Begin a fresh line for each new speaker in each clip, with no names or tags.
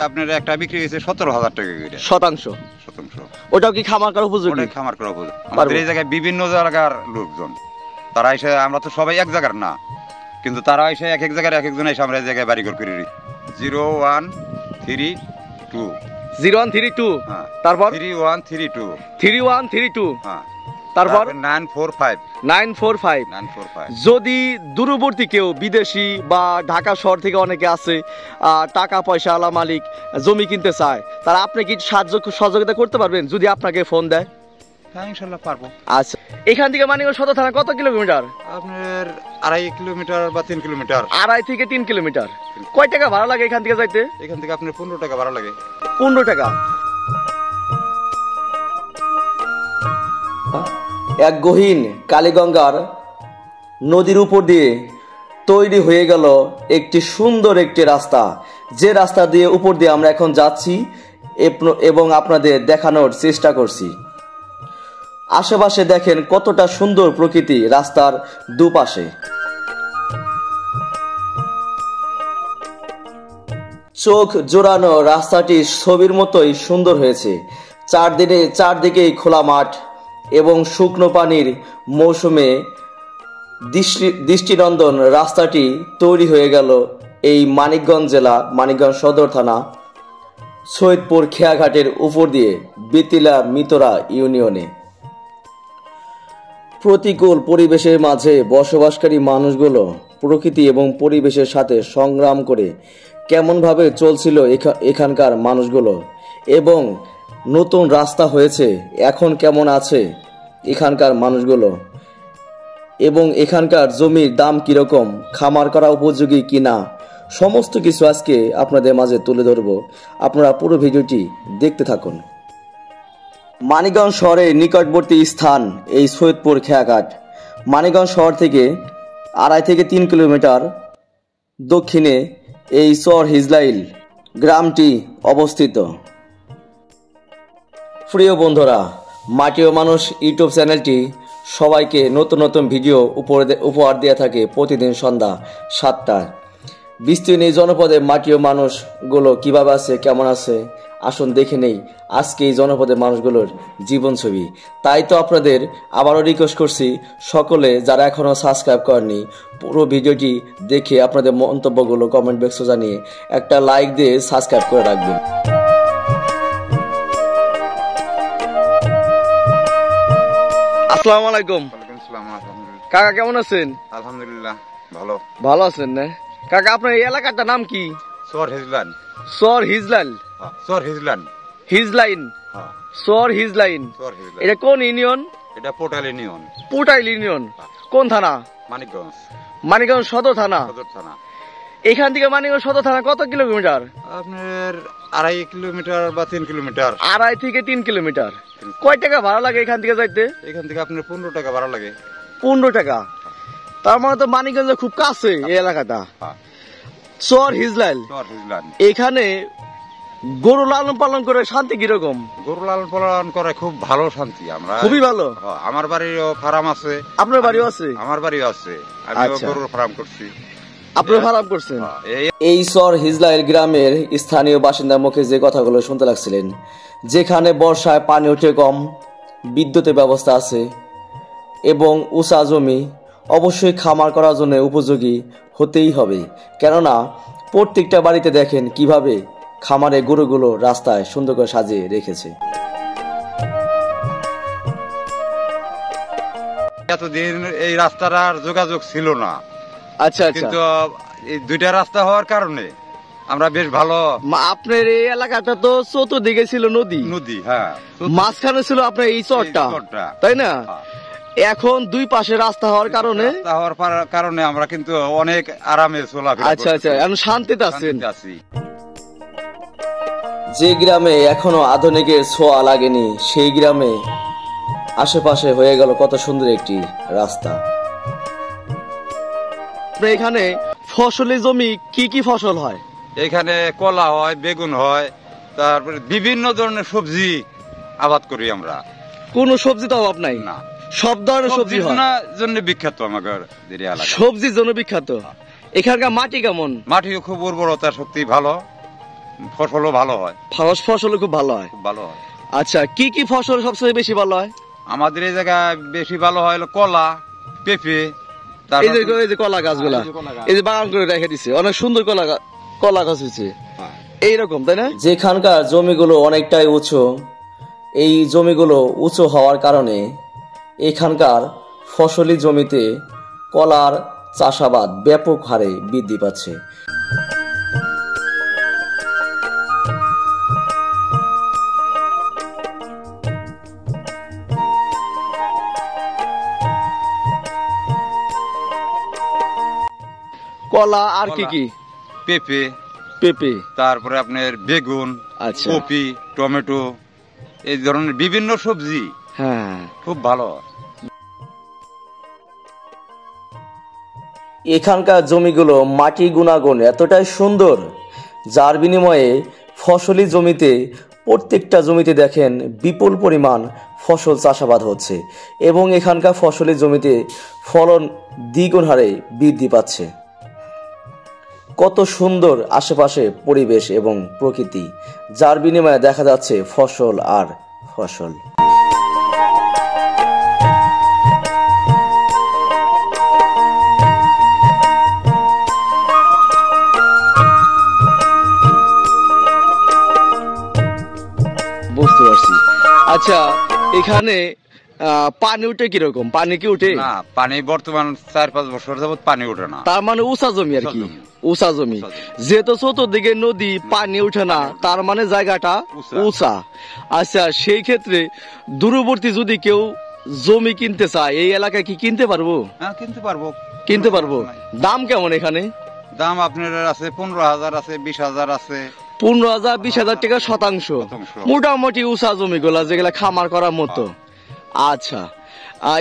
আপনার একটা বিক্রি হয়েছে 17,000 টাকা করে
শতাংশ।
শতাংশ।
ওটাও কি খামার করা উপযোগী?
ওটা খামার করা উপযোগী। আমাদের এই জায়গায় বিভিন্ন জায়গার লোকজন তারা এসে, আমরা তো সবাই এক জায়গার না, কিন্তু তারা এসে এক এক জায়গার এক একজন এসে আমরা এই জায়গায় বাড়ি করে 0132
0132 তারপর
3132
3132
হ্যাঁ
তারপর
945।
যদি দূরবর্তী কেউ বিদেশি বা ঢাকা শহর থেকে অনেকে আছে, টাকা পয়সা আলা মালিক জমি কিনতে চায়, তারা আপনি কি সহযোগিতা করতে পারবেন যদি আপনাকে ফোন দেয়?
হ্যাঁ ইনশাল্লাহ পারবো।
আচ্ছা, এখান থেকে মানিকগঞ্জ সদর থানা কত কিলোমিটার?
আপনার 2.5 কিলোমিটার বা 3 কিলোমিটার।
2.5 থেকে 3 কিলোমিটার। কয় টাকা ভাড়া লাগে এখান থেকে যাইতে?
এখান থেকে আপনার 15 টাকা ভাড়া লাগে।
15 টাকা। এক গহীন কালীগঙ্গার নদীর উপর দিয়ে তৈরি হয়ে গেল একটি সুন্দর একটি রাস্তা, যে রাস্তা দিয়ে উপর দিয়ে আমরা এখন যাচ্ছি এবং আপনাদের দেখানোর চেষ্টা করছি। আশেপাশে দেখেন কতটা সুন্দর প্রকৃতি রাস্তার দুপাশে। চোখ জোড়ানো রাস্তাটি ছবির মতোই সুন্দর হয়েছে। চারদিকেই খোলা মাঠ এবং শুকনো পানির মৌসুমে দৃষ্টিনন্দন রাস্তাটি তৈরি হয়ে গেল এই মানিকগঞ্জ জেলা, মানিকগঞ্জ সদর থানা, সৈয়দপুর খেয়াঘাটের উপর দিয়ে বেতিলা মিতরা ইউনিয়নে। প্রতিকূল পরিবেশের মাঝে বসবাসকারী মানুষগুলো প্রকৃতি এবং পরিবেশের সাথে সংগ্রাম করে কেমনভাবে চলছিল এখানকার মানুষগুলো, এবং নতুন রাস্তা হয়েছে, এখন কেমন আছে এখানকার মানুষগুলো, এবং এখানকার জমির দাম কিরকম, খামার করা উপযোগী কিনা, সমস্ত কিছু আজকে আপনাদের মাঝে তুলে ধরব। আপনারা পুরো ভিডিওটি দেখতে থাকুন। মানিকগঞ্জ শহরের নিকটবর্তী স্থান এই সৈয়দপুর খেয়াঘাট। মানিকগঞ্জ শহর থেকে 2.5 থেকে 3 কিলোমিটার দক্ষিণে এই চর হিজলাইল গ্রামটি অবস্থিত। প্রিয় বন্ধুরা, মাটি ও মানুষ ইউটিউব চ্যানেলটি সবাইকে নতুন নতুন ভিডিও উপহার দিয়ে থাকে প্রতিদিন সন্ধ্যা 7টায়। বিস্তীর্ণ এই জনপদে মাটি ও মানুষগুলো কীভাবে আছে, কেমন আছে, আসুন দেখে নেই আজকে এই জনপদের মানুষগুলোর জীবন ছবি। তাই তো আপনাদের আবারও রিকোয়েস্ট করছি, সকলে যারা এখনও সাবস্ক্রাইব করেননি, পুরো ভিডিওটি দেখে আপনাদের মন্তব্যগুলো কমেন্ট বক্সে জানিয়ে একটা লাইক দিয়ে সাবস্ক্রাইব করে রাখবেন। আসসালামু আলাইকুম। কাকা কেমন আছেন?
আলহামদুলিল্লাহ ভালো।
ভালো আছেন না কাকা? আপনার এই এলাকাটার নাম কি?
চর হিজলান।
চর হিজলাল?
চর হিজলান।
হিজলাইন? চর হিজলাইন। এটা কোন ইউনিয়ন?
এটা পোটাইল ইউনিয়ন।
পোটাইল ইউনিয়ন। কোন থানা?
মানিকগঞ্জ।
মানিকগঞ্জ সদর থানা।
সদর থানা।
এখান থেকে মানিকগঞ্জ সদর থানা কত কিলোমিটার?
আপনার 2.5 কিলোমিটার বা 3 কিলোমিটার।
2.5 থেকে 3 কিলোমিটার। কয় টাকা ভাড়া লাগে এখান থেকে যাইতে?
এখান থেকে আপনার 15 টাকা ভাড়া লাগে।
15 টাকা। তার মানে তো মানিকগঞ্জ খুব কাছে এই এলাকাটা। চর হিজলাল। এখানে গরু লালন পালন করে শান্তি কিরকম?
গরু লালন পালন করে খুব ভালো শান্তি। আমরা খুবই ভালো। আমার বাড়িরও ফার্ম আছে।
আপনার বাড়িও আছে?
আমার বাড়িও আছে। আমি গরুর ফার্ম করছি।
আপনার ফার্ম করছেন? এই চর হিজলাইল গ্রামের স্থানীয় বাসিন্দার মুখে যে কথাগুলো শুনতে লাগছিলেন, যেখানে বর্ষায় পানি ওঠে কম, বিদ্যুতের ব্যবস্থা আছে এবং উঁচা জমি, অবশ্যই খামার করার জন্য উপযোগী হতেই হবে। কেননা প্রত্যেকটা বাড়িতে দেখেন কিভাবে খামারে গরুগুলো রাস্তায় সুন্দর করে সাজিয়ে রেখেছে।
এতদিন এই রাস্তার যোগাযোগ ছিল না।
আচ্ছা,
কিন্তু এই দুইটা রাস্তা হওয়ার কারণে আমরা বেশ ভালো।
আপনার এই এলাকাটা তো চতুর্দিকে ছিল নদী।
নদী, হ্যাঁ।
মাঝখানে ছিল আপনার এই চরটা, তাই না? এখন দুই পাশে রাস্তা হওয়ার কারণে
আমরা কিন্তু অনেক আরামে চলাফেরা।
আচ্ছা আচ্ছা, এখন শান্তিতে আছি। যে গ্রামে এখনো আধুনিকের ছোঁয়া লাগেনি, সেই গ্রামে আশেপাশে হয়ে গেল কত সুন্দর একটি রাস্তা। এখানে ফসলি জমি কি কি ফসল হয়?
এখানে কলা হয়, বেগুন হয়, তারপরে বিভিন্ন ধরনের সবজি আবাদ করি আমরা।
কোন সবজি তো অভাব নাই না, সব ধরনের সবজি
জন্য বিখ্যাত। আমাদের
সবজির জন্য বিখ্যাত। এখানকার মাটি কেমন?
মাটিও খুব উর্বরতা শক্তি ভালো। ফসলও ভালো হয়,
ফসল খুব ভালো হয়।
খুব ভালো হয়।
আচ্ছা, কি কি ফসল সবচেয়ে বেশি ভালো হয়?
আমাদের এই জায়গায় বেশি ভালো হয় হলো কলা, পেঁপে,
এই যে কলা গাছগুলা, এই যে বাগান করে রেখে দিছে, অনেক সুন্দর কলা গাছ হয়েছে এইরকম, তাই না? যেখানকার জমিগুলো অনেকটাই উঁচু, এই জমিগুলো উঁচু হওয়ার কারণে এখানকার ফসলি জমিতে কলার চাষাবাদ ব্যাপক হারে বৃদ্ধি পাচ্ছে। কলা আর কি কি?
পেঁপে,
পেঁপে,
তারপরে আপনার বেগুন,
আচ্ছা,
কপি, টমেটো, এই ধরনের বিভিন্ন সবজি
হ্যাঁ
খুব ভালো হয়।
এখানকার জমিগুলো মাটি গুণাগুণ এতটাই সুন্দর, যার বিনিময়ে ফসলি জমিতে প্রত্যেকটা জমিতে দেখেন বিপুল পরিমাণ ফসল চাষাবাদ হচ্ছে এবং এখানকার ফসলি জমিতে ফলন দ্বিগুণ হারে বৃদ্ধি পাচ্ছে। কত সুন্দর আশেপাশে পরিবেশ এবং প্রকৃতি, যার বিনিময়ে দেখা যাচ্ছে ফসল আর ফসল। বুঝতে পারছি। আচ্ছা, এখানে পানি উঠে কিরকম? পানি কি উঠে?
না, পানি বর্তমান 4-5 বছর যাবত পানি ওঠে না।
তার মানে উঁচা জমি আর কি, উঁচা জমি। যেহেতু চতুর্দিকে নদী, পানি উঠে না, তার মানে জায়গাটা উঁচা। আচ্ছা, সেই ক্ষেত্রে দূরবর্তী যদি কেউ জমি কিনতে চায়, এই এলাকায় কি কিনতে পারবো?
হ্যাঁ, কিনতে পারবো।
কিনতে পারবো। দাম কেমন এখানে?
দাম আপনার আছে 15,000 আছে, 20,000 আছে।
15,000 20,000 টাকা শতাংশ। মোটামুটি উঁচা জমিগুলা যেগুলা খামার করার মতো। আচ্ছা,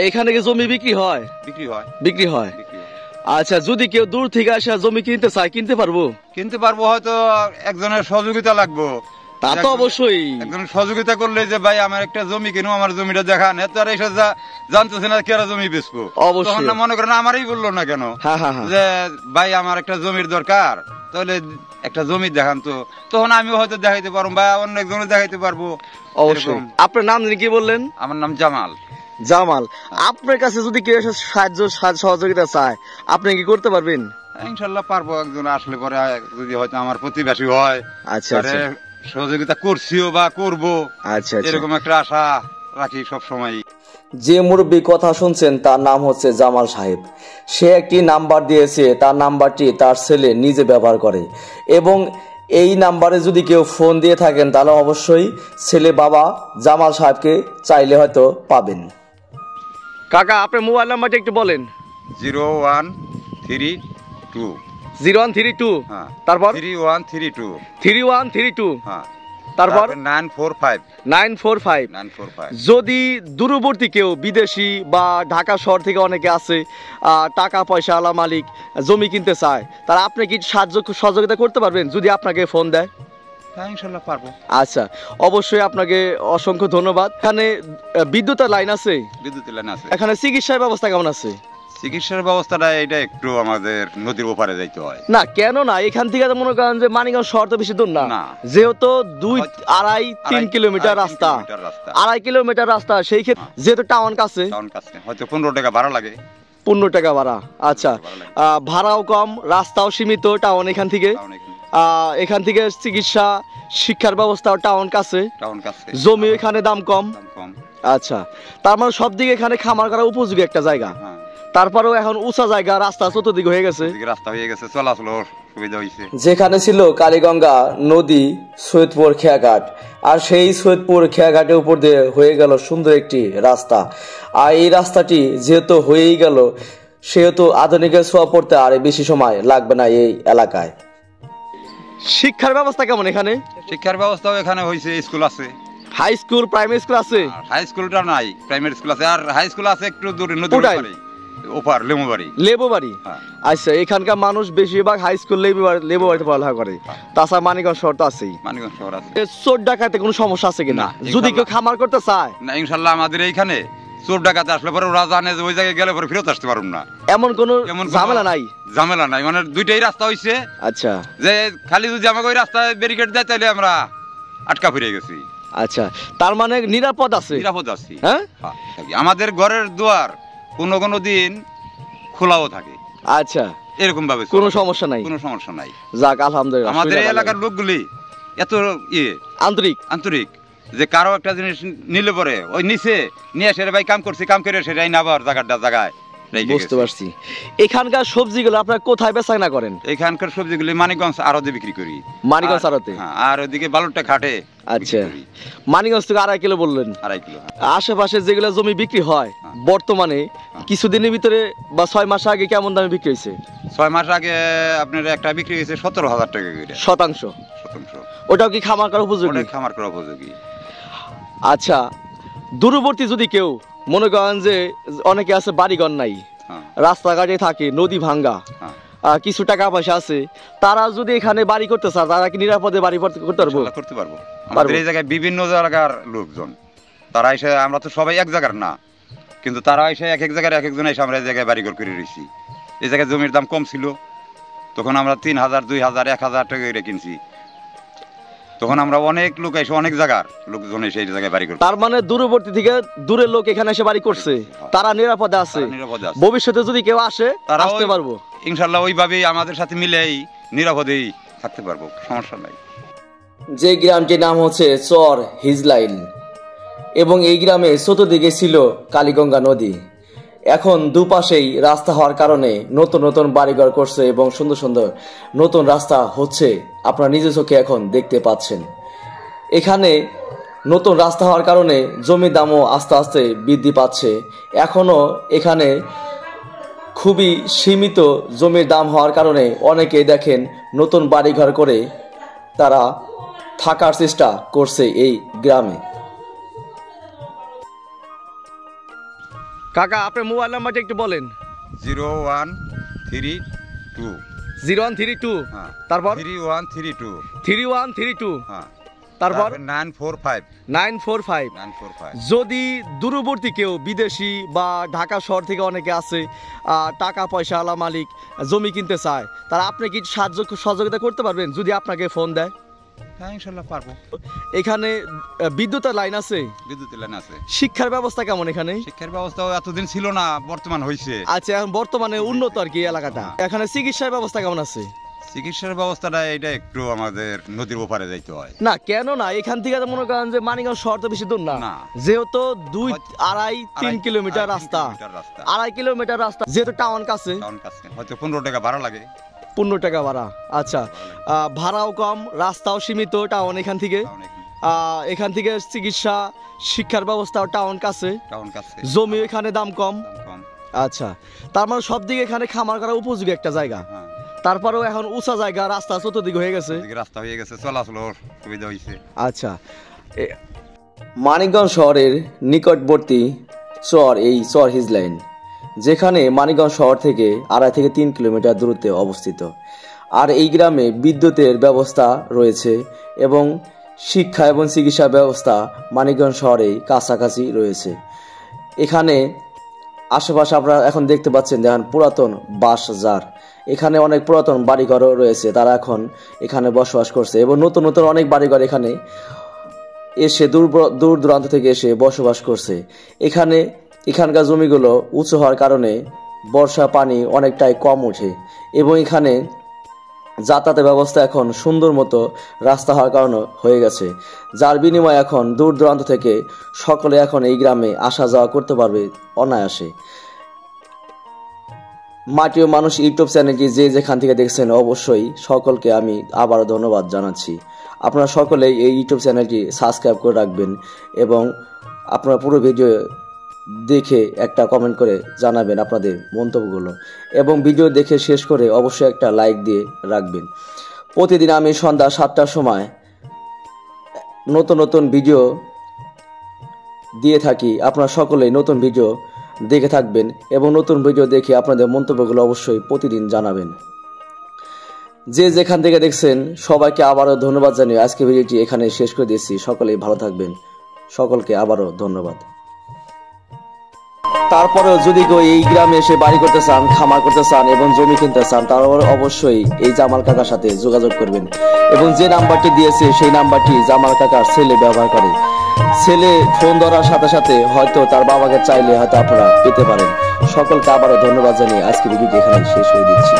এখানে কি জমি বিক্রি হয়?
বিক্রি হয়।
বিক্রি হয়। আচ্ছা, যদি কেউ দূর থেকে আসে জমি কিনতে চায়, কিনতে পারবো?
কিনতে পারবো, হয়তো একজনের সহযোগিতা লাগবে।
তা তো অবশ্যই।
একজনের সহযোগিতা করলে যে ভাই আমার একটা জমি কিনো, আমার জমিটা দেখান, এত আর এসে জানতেছে না কেরা জমি বেচবো। তখন না মনে করেন আমারই বললো না কেন যে ভাই আমার একটা জমির দরকার, তাহলে একটা জমি দেখান তো, তখন আমি হয়তো দেখাইতে পারবো বা অন্য একজনের দেখাইতে পারবো।
অবশ্যই। আপনার নাম কি বললেন?
আমার নাম জামাল।
জামাল, আপনার কাছে যদি কেউ সাহায্য সহযোগিতা চায়, আপনি কি করতে পারবেন?
ইনশাল্লাহ পারবো। একজন আসলে পরে যদি হয়তো আমার প্রতিবেশী হয়,
আচ্ছা,
সহযোগিতা করছিও বা করবো,
আচ্ছা,
এরকম একটা আশা রাখি সব সময়।
যে মুরব্বী কথা শুনছেন তার নাম হচ্ছে জামাল সাহেব। সে একটি নাম্বার দিয়েছে, তার নাম্বারটি তার ছেলে নিজে ব্যবহার করে এবং এই নাম্বারে যদি কেউ ফোন দিয়ে থাকেন তাহলে অবশ্যই ছেলে বাবা জামাল সাহেবকে চাইলে হয়তো পাবেন। কাকা, আপনার মোবাইল নাম্বারটা একটু বলেন।
0132
0132,
হ্যাঁ,
তারপর
3132
3132,
হ্যাঁ,
তারপর
945।
যদি দূরবর্তী কেউ বিদেশি বা ঢাকা শহর থেকে অনেকে আছে, টাকা পয়সা আলা মালিক, জমি কিনতে চায়, তারা আপনি কি সহযোগিতা করতে পারবেন যদি আপনাকে ফোন দেয়?
হ্যাঁ, ইনশাআল্লাহ পারবো।
আচ্ছা, অবশ্যই আপনাকে অসংখ্য ধন্যবাদ। এখানে বিদ্যুতের লাইন আছে?
বিদ্যুতের লাইন আছে।
এখানে চিকিৎসার ব্যবস্থা কেমন আছে?
চিকিৎসার ব্যবস্থাটা এটা একটু আমাদের নদীর ওপারে যাইতে হয়।
না, কেন না, এখান থেকে মনে করেন যে মানিকগঞ্জ শহর তো বেশি দূর না, যেহেতু 2-2.5-3 কিলোমিটার রাস্তা, 2.5 কিলোমিটার রাস্তা, সেই ক্ষেত্রে যেহেতু টাউন কাছে,
হয়তো 15 টাকা ভাড়া লাগে।
15 টাকা ভাড়া। আচ্ছা, ভাড়াও কম, রাস্তাও সীমিত টাউন এখান থেকে চিকিৎসা শিক্ষার ব্যবস্থাও টাউন কাছে, জমি এখানে দাম কম। আচ্ছা, তার মানে সব দিকে এখানে খামার করা উপযোগী একটা জায়গা। তারপরেও এখন উঁচা জায়গা, রাস্তা চতুর্দিকে হয়ে গেছে,
চলাচল সুবিধা হয়েছে। যেখানে
ছিল কালীগঙ্গা নদী, সৈয়দপুর খেয়াঘাট, আর সেই সৈয়দপুর খেয়াঘাটের উপর দিয়ে হয়ে গেল সুন্দর একটি রাস্তা। আর এই রাস্তাটি যেহেতু হয়েই গেল, সেহেতু আধুনিকের ছোঁয়া পড়তে আর বেশি সময় লাগবে না এই এলাকায়। শিক্ষার ব্যবস্থা কেমন এখানে?
শিক্ষার ব্যবস্থাও এখানে হয়েছে, স্কুল আছে,
হাই স্কুল, প্রাইমারি স্কুল আছে।
হাই স্কুলটা নাই, প্রাইমারি স্কুল আছে, আর হাই স্কুল আছে একটু দূরে নদীর ওপার, লেবুবাড়ি। আচ্ছা, এখানকার মানুষ বেশিরভাগ হাই স্কুল লেবুবাড়িতে পড়ালেখা করে। তাছাড়া মানিকগঞ্জ শহর তো আছেই। মানিকগঞ্জ শহর আছে।
চোর ডাকাতে কোনো সমস্যা আছে কিনা যদি কেউ খামার করতে চায়?
না, ইনশাল্লাহ আমাদের এইখানে চোর ডাকাতে আসলে পরে ওরা জানে যে ওই জায়গায় গেলে পরে ফেরত আসতে পারুন না,
এমন কোনো ঝামেলা নাই।
ঝামেলা নাই, মানে দুইটাই রাস্তা হইছে।
আচ্ছা,
যে খালি যদি আমাকে ওই রাস্তায় ব্যারিকেড দেয় তাহলে আমরা আটকা ফিরে গেছি।
আচ্ছা, তার মানে নিরাপদ আছে?
নিরাপদ আছি।
হ্যাঁ,
আমাদের ঘরের দুয়ার কোনো দিন খোলাও থাকে।
আচ্ছা,
এরকম ভাবে
কোনো সমস্যা নাই?
কোনো সমস্যা নাই।
যাক, আলহামদুলিল্লাহ।
আমাদের এলাকার লোকগুলি এত আন্তরিক যে কারো একটা জিনিস নিলে পরে ওই নিচে নিয়ে এসে ভাই কাম করছি, কাম করে সেটাই না আবার জায়গায়।
বুঝতে পারছি। এখানকার সবজিগুলো আপনারা কোথায় বেচাকেনা করেন?
এখানকার সবজিগুলি মানিকগঞ্জ আড়তে বিক্রি করি।
মানিকগঞ্জ আড়তে?
আর ওদিকে বালুরটা ঘাটে।
আচ্ছা, মানিকগঞ্জ থেকে 2.5 কিলো বললেন? 2.5 কিলো। আশেপাশে যেগুলো জমি বিক্রি হয় বর্তমানে কিছুদিনের ভিতরে বা 6 মাস আগে কেমন দামে বিক্রি হয়েছে?
6 মাস আগে আপনার একটা বিক্রি হয়েছে 17,000 টাকা করে।
শতাংশ? ওটাও কি খামার করা উপযোগী?
খামার করা উপযোগী।
আচ্ছা, দূরবর্তী যদি কেউ মনে করেন যে অনেকে আছে বাড়িঘর নাই, রাস্তাঘাটে থাকে, নদী ভাঙ্গা, কিছু টাকা পয়সা আছে, তারা যদি এখানে বাড়ি করতে চায় তারা কি নিরাপদে বাড়ি করতে পারবো?
করতে পারবো। আমাদের এই জায়গায় বিভিন্ন জায়গার লোকজন তারা এসে, আমরা তো সবাই এক জায়গার না, কিন্তু তারা এসে এক জায়গায় এক একজন এসে আমরা এই জায়গায় বাড়ি করে রয়েছি। এই জায়গায় জমির দাম কম ছিল, তখন আমরা 3,000, 2,000, 1,000 টাকা করে কিনছি। তখন আমরা অনেক লোক এসে অনেক জায়গার লোকজন এসে এই জায়গায় বাড়ি করছে।
তার মানে দূরবর্তী থেকে দূরের লোক এখানে এসে বাড়ি করছে, তারা নিরাপদে আছে। ভবিষ্যতে যদি কেউ আসে তারা আসতে পারবো
ইনশাআল্লাহ। ওইভাবেই আমাদের সাথে মিলেই নিরাপদেই থাকতে পারবো, সমস্যা নাই।
যে গ্রামটির নাম হচ্ছে চর হিজলাইন এবং এই গ্রামে চতুর্দিকে ছিল কালীগঙ্গা নদী। এখন দুপাশেই রাস্তা হওয়ার কারণে নতুন নতুন বাড়িঘর করছে এবং সুন্দর সুন্দর নতুন রাস্তা হচ্ছে, আপনারা নিজের চোখে এখন দেখতে পাচ্ছেন। এখানে নতুন রাস্তা হওয়ার কারণে জমির দামও আস্তে আস্তে বৃদ্ধি পাচ্ছে। এখনও এখানে খুবই সীমিত জমির দাম হওয়ার কারণে অনেকেই দেখেন নতুন বাড়িঘর করে তারা থাকার চেষ্টা করছে এই গ্রামে। কাকা, আপনার মোবাইল নাম্বারটা একটু বলেন।
0132
0132 তারপর
3132
তারপর
945।
যদি দূরবর্তী কেউ বিদেশি বা ঢাকা শহর থেকে অনেকে আছে, টাকা পয়সা আলা মালিক, জমি কিনতে চায়, তারা আপনি কি সহযোগিতা করতে পারবেন যদি আপনাকে ফোন দেয়?
হ্যাঁ, ইনশাআল্লাহ পারবো।
এখানে বিদ্যুতের লাইন আছে?
বিদ্যুতের লাইন আছে।
শিক্ষার ব্যবস্থা কেমন এখানে?
শিক্ষার ব্যবস্থা এতদিন ছিল না, বর্তমান হয়েছে।
আচ্ছা, এখন বর্তমানে উন্নত আর কি এলাকাটা। এখানে চিকিৎসার ব্যবস্থা কেমন আছে?
চিকিৎসার ব্যবস্থাটা এটা একটু আমাদের নদীর ওপারে যাইতে হয়।
না, কেন না, এখান থেকে মনে করেন যে মানিকগঞ্জ শহর তো বেশি দূর না, যেহেতু 2-2.5-3 কিলোমিটার রাস্তা, 2.5 কিলোমিটার রাস্তা, যেহেতু টাউন কাছে,
হয়তো 15 টাকা ভাড়া লাগে।
15 টাকা ভাড়া? আচ্ছা, ভাড়াও কম, রাস্তাও সীমিত টাউন এখান থেকে চিকিৎসা শিক্ষার ব্যবস্থাও টাউন কাছে, জমি এখানে দাম কম। আচ্ছা, তার মানে সব দিকে এখানে খামার করা উপযোগী একটা জায়গা। তারপরেও এখন উঁচা জায়গা, রাস্তা চতুর্দিকে হয়ে গেছে,
চলাচলের সুবিধা হয়েছে।
আচ্ছা, মানিকগঞ্জ শহরের নিকটবর্তী চর এই চর হিজলাইন, যেখানে মানিকগঞ্জ শহর থেকে 2.5 থেকে 3 কিলোমিটার দূরত্বে অবস্থিত। আর এই গ্রামে বিদ্যুতের ব্যবস্থা রয়েছে এবং শিক্ষা এবং চিকিৎসা ব্যবস্থা মানিকগঞ্জ শহরেই কাছাকাছি রয়েছে। এখানে আশেপাশে আপনারা এখন দেখতে পাচ্ছেন, দেখেন পুরাতন বাঁশঝাড়, এখানে অনেক পুরাতন বাড়িঘরও রয়েছে, তারা এখন এখানে বসবাস করছে এবং নতুন নতুন অনেক বাড়িঘর এখানে এসে দূর দূরান্ত থেকে এসে বসবাস করছে। এখানকার জমিগুলো উঁচু হওয়ার কারণে বর্ষা পানি অনেকটাই কম ওঠে এবং এখানে যাতায়াতের ব্যবস্থা এখন সুন্দর মতো রাস্তা হওয়ার কারণে হয়ে গেছে, যার বিনিময়ে এখন দূর দূরান্ত থেকে সকলে এখন এই গ্রামে আসা যাওয়া করতে পারবে অনায়াসে। মাটি ও মানুষ ইউটিউব চ্যানেলটি যে যেখান থেকে দেখছেন অবশ্যই সকলকে আমি আবারও ধন্যবাদ জানাচ্ছি। আপনারা সকলেই এই ইউটিউব চ্যানেলটি সাবস্ক্রাইব করে রাখবেন এবং আপনারা পুরো ভিডিও দেখে একটা কমেন্ট করে জানাবেন আপনাদের মন্তব্যগুলো এবং ভিডিও দেখে শেষ করে অবশ্যই একটা লাইক দিয়ে রাখবেন। প্রতিদিন আমি সন্ধ্যা 7টার সময় নতুন নতুন ভিডিও দিয়ে থাকি, আপনারা সকলেই নতুন ভিডিও দেখে থাকবেন এবং নতুন ভিডিও দেখে আপনাদের মন্তব্যগুলো অবশ্যই প্রতিদিন জানাবেন। যে যেখান থেকে দেখছেন সবাইকে আবারও ধন্যবাদ জানিয়ে আজকে ভিডিওটি এখানে শেষ করে দিয়েছি। সকলেই ভালো থাকবেন, সকলকে আবারও ধন্যবাদ। তারপরেও যদি কেউ এই গ্রামে এসে বাড়ি করতে চান, খামার করতে চান এবং জমি কিনতে চান, তারপর অবশ্যই এই জামাল কাকার সাথে যোগাযোগ করবেন। এবং যে নাম্বারটি দিয়েছে সেই নাম্বারটি জামাল কাকার ছেলে ব্যবহার করে। ছেলে ফোন ধরার সাথে সাথে হয়তো তার বাবাকে চাইলে হয়তো আপনারা পেতে পারেন। সকলকে আবারও ধন্যবাদ জানিয়ে আজকে ভিডিওটি এখানে শেষ করে দিচ্ছি।